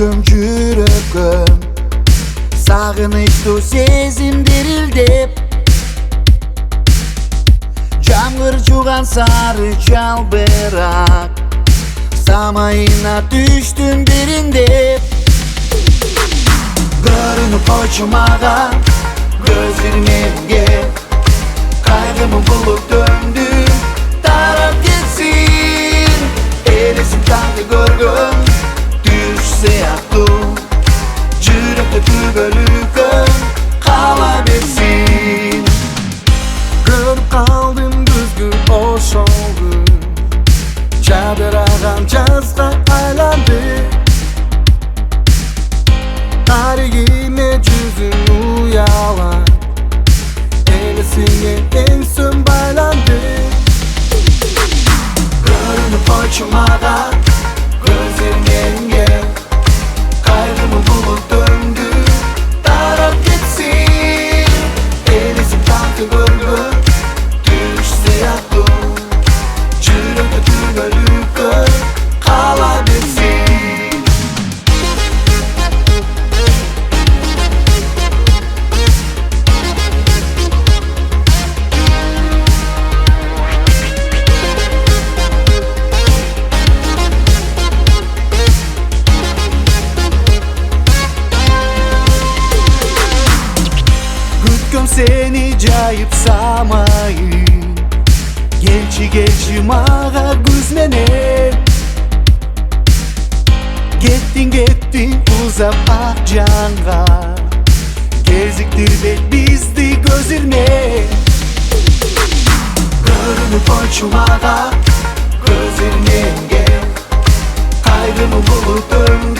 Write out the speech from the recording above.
yüröküm жүрөкüm сагынычтуу сезим дирилдеп жамгыр жууган сары жалбырак самайына түштүм бириндеп көрүнүп койчу мага көз ирмемге кайгымын булуп дöndü тарап кетсин элесин таңды көргөн түш сыяктуу жүрөктө түбөлүккөн кала берсин көрүп калдым күзгү ошол күн жадыраган жазга айланды таригиме жүзүң уялан элесиңе эңсөм байланды көрүнүп койчу мага көзүңө кайгымын булуп дöndü тарап кетсин элесин таңды көргөн түш сыяктуу жүрөктө түбөлүккөн кала берсин Seni cayıp samayın Gelçi mağa güzmenip Gettin uzap akcanğa Geziktirdi bizdi gözürme Görünüp oyçu mağa gözürmenge Kaygımı bulup dön